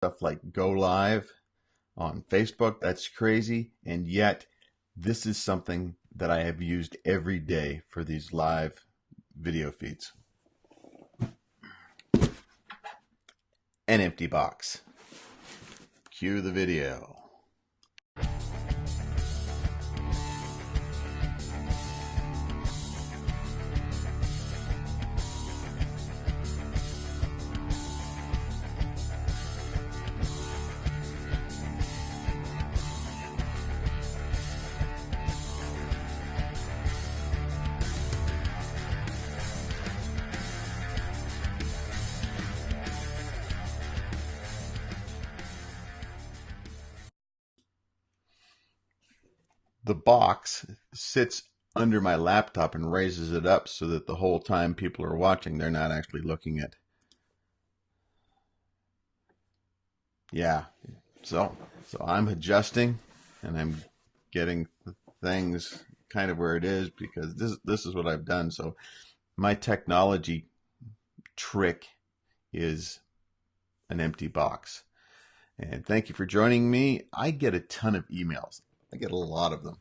stuff like go live on Facebook. That's crazy. And yet, this is something that I have used every day for these live video feeds. An empty box. Cue the video. The box sits under my laptop and raises it up so that the whole time people are watching, they're not actually looking at. Yeah, so I'm adjusting and I'm getting things kind of where it is because this is what I've done. So my technology trick is an empty box. And thank you for joining me. I get a ton of emails. I get a lot of them.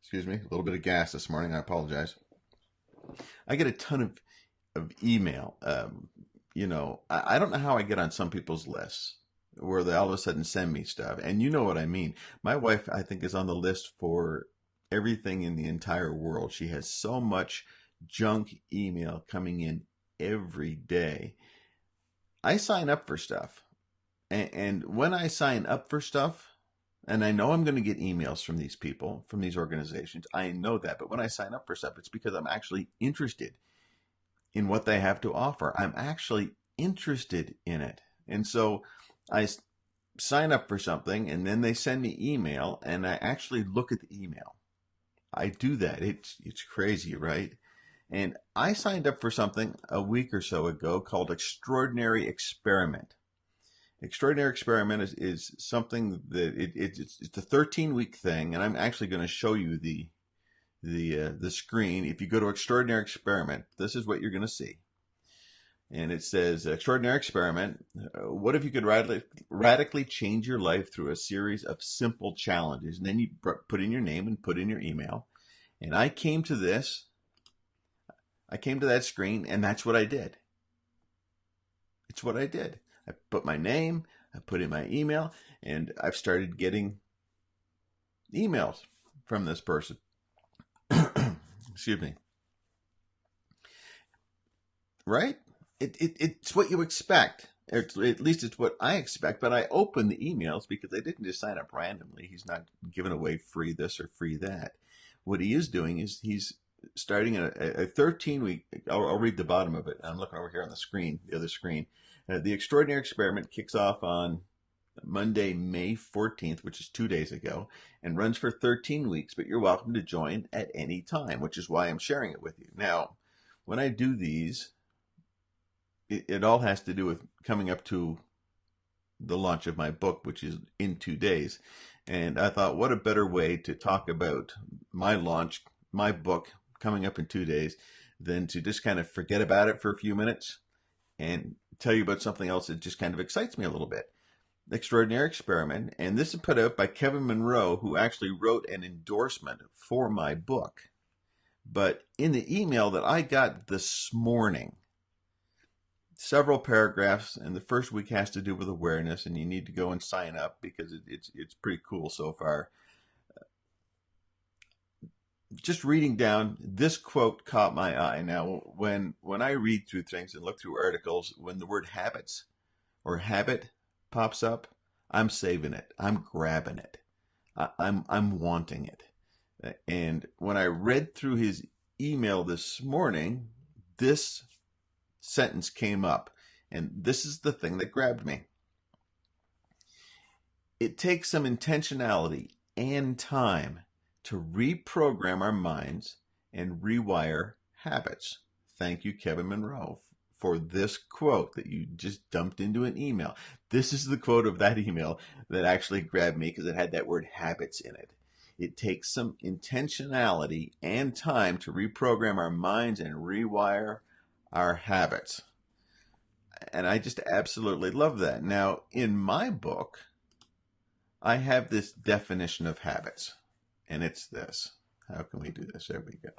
Excuse me, a little bit of gas this morning. I apologize. I get a ton of email. I don't know how I get on some people's lists where they all of a sudden send me stuff. And you know what I mean. My wife, I think, is on the list for everything in the entire world. She has so much junk email coming in every day. I sign up for stuff. And when I sign up for stuff, and I know I'm going to get emails from these people, from these organizations, I know that. But when I sign up for stuff, it's because I'm actually interested in what they have to offer. I'm actually interested in it. And so I sign up for something, and then they send me email, and I actually look at the email. I do that. It's crazy, right? And I signed up for something a week or so ago called Extraordinary Experiment. Extraordinary Experiment is something that it's a 13-week thing, and I'm actually going to show you the screen. If you go to Extraordinary Experiment, this is what you're going to see. And it says, Extraordinary Experiment, what if you could radically change your life through a series of simple challenges? And then you put in your name and put in your email. And I came to that screen, and that's what I did. It's what I did. I put my name, I put in my email, and I've started getting emails from this person. Excuse me. Right? It's what you expect. At least it's what I expect, but I open the emails because I didn't just sign up randomly. He's not giving away free this or free that. What he is doing is he's starting a 13-week, I'll read the bottom of it. I'm looking over here on the screen, the other screen. The Extraordinary Experiment kicks off on Monday, May 14th, which is 2 days ago, and runs for 13 weeks, but you're welcome to join at any time, which is why I'm sharing it with you. Now, when I do these, it all has to do with coming up to the launch of my book, which is in 2 days. And I thought, what a better way to talk about my launch, my book coming up in 2 days, than to just kind of forget about it for a few minutes and tell you about something else that just kind of excites me a little bit. Extraordinary Experiment. And this is put out by Kevin Monroe, who actually wrote an endorsement for my book. But in the email that I got this morning, several paragraphs, and the first week has to do with awareness, and you need to go and sign up because it's pretty cool so far. Just reading down, this quote caught my eye. Now, when I read through things and look through articles, when the word habits or habit pops up, I'm saving it. I'm grabbing it. I'm wanting it. And when I read through his email this morning, this sentence came up, and this is the thing that grabbed me. It takes some intentionality and time to reprogram our minds and rewire habits. Thank you, Kevin Monroe, for this quote that you just dumped into an email. This is the quote of that email that actually grabbed me because it had that word habits in it. It takes some intentionality and time to reprogram our minds and rewire our habits. And I just absolutely love that. Now, in my book, I have this definition of habits, and it's this. How can we do this? There we go.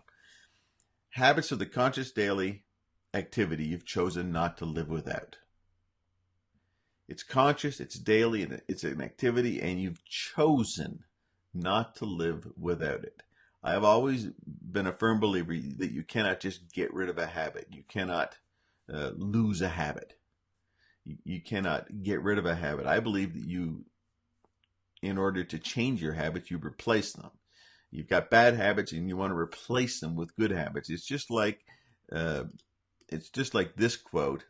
Habits are the conscious daily activity you've chosen not to live without. It's conscious, it's daily, and it's an activity, and you've chosen not to live without it. I have always been a firm believer that you cannot just get rid of a habit. You cannot lose a habit. You cannot get rid of a habit. I believe that you, in order to change your habits, you replace them. You've got bad habits and you want to replace them with good habits. It's just like this quote.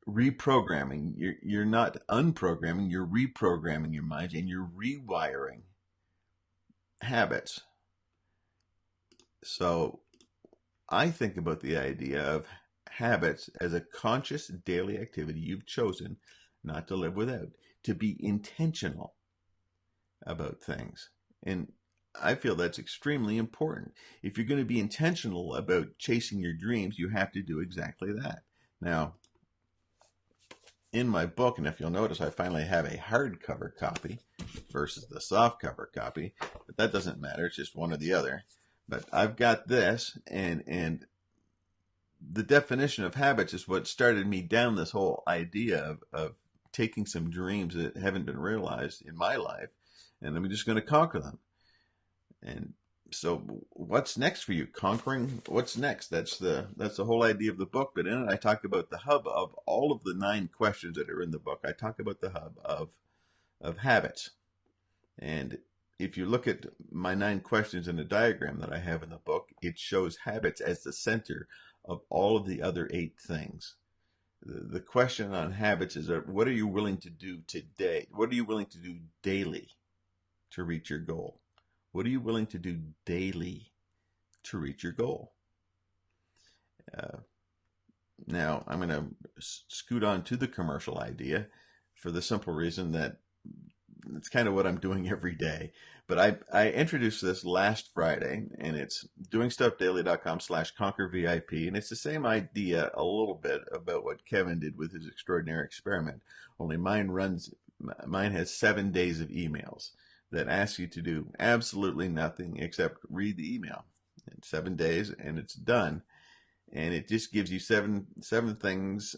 Reprogramming. You're not unprogramming, you're reprogramming your mind and you're rewiring habits. So I think about the idea of habits as a conscious daily activity you've chosen not to live without, to be intentional about things. And I feel that's extremely important. If you're going to be intentional about chasing your dreams, you have to do exactly that. Now, in my book, and if you'll notice, I finally have a hardcover copy versus the softcover copy, but that doesn't matter. It's just one or the other. But I've got this, and the definition of habits is what started me down this whole idea of taking some dreams that haven't been realized in my life, and I'm just going to conquer them. And so what's next for you? Conquering what's next? That's the whole idea of the book. But in it, I talk about the hub of all of the 9 questions that are in the book. I talk about the hub of habits. And if you look at my 9 questions in a diagram that I have in the book, it shows habits as the center of all of the other 8 things. The question on habits is, what are you willing to do today? What are you willing to do daily to reach your goal? What are you willing to do daily to reach your goal? Now, I'm going to scoot on to the commercial idea for the simple reason that it's kind of what I'm doing every day. But I introduced this last Friday, and it's doingstuffdaily.com/conquervip. And it's the same idea a little bit about what Kevin did with his extraordinary experiment. Only mine has 7 days of emails that ask you to do absolutely nothing except read the email in 7 days, and it's done. And it just gives you seven things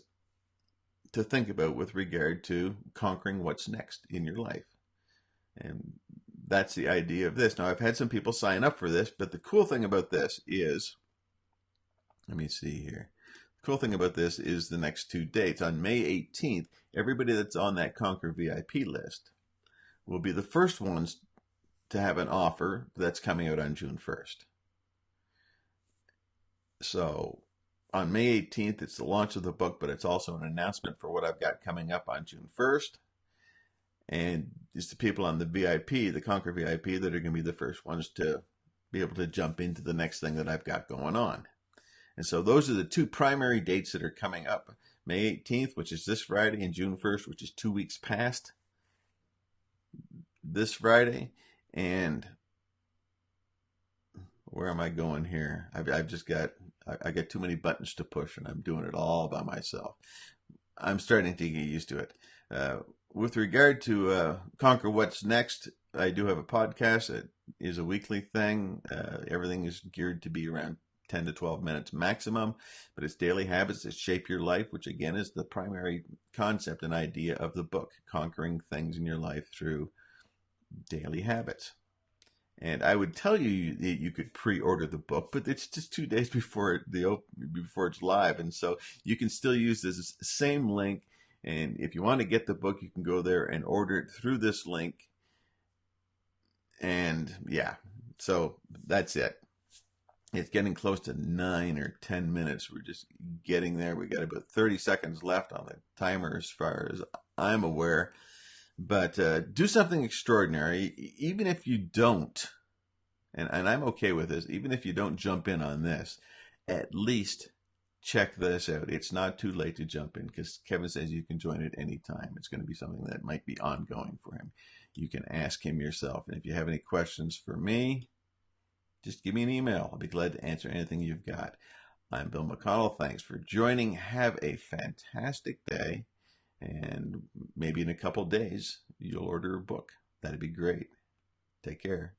to think about with regard to conquering what's next in your life. And that's the idea of this. Now, I've had some people sign up for this, but the cool thing about this is, let me see here. The cool thing about this is the next 2 dates. On May 18th, everybody that's on that Conquer VIP list will be the first ones to have an offer that's coming out on June 1st. So on May 18th, it's the launch of the book, but it's also an announcement for what I've got coming up on June 1st. And it's the people on the VIP, the Conquer VIP, that are going to be the first ones to be able to jump into the next thing that I've got going on. And so those are the 2 primary dates that are coming up. May 18th, which is this Friday, and June 1st, which is 2 weeks past this Friday. And where am I going here? I've just got, I got too many buttons to push, and I'm doing it all by myself. I'm starting to get used to it. With regard to Conquer What's Next, I do have a podcast. It is a weekly thing. Everything is geared to be around 10 to 12 minutes maximum, but it's daily habits that shape your life, which again is the primary concept and idea of the book, conquering things in your life through daily habits. And I would tell you that you could pre-order the book, but it's just 2 days before it's live, and so you can still use this same link. And if you want to get the book, you can go there and order it through this link. And yeah, so that's it. It's getting close to 9 or 10 minutes. We're just getting there. We got about 30 seconds left on the timer as far as I'm aware. But do something extraordinary, even if you don't, and I'm okay with this, even if you don't jump in on this, at least check this out. It's not too late to jump in, because Kevin says you can join at any time. It's going to be something that might be ongoing for him. You can ask him yourself. And if you have any questions for me, just give me an email. I'll be glad to answer anything you've got. I'm Bill McConnell. Thanks for joining. Have a fantastic day. And maybe in a couple days, you'll order a book. That'd be great. Take care.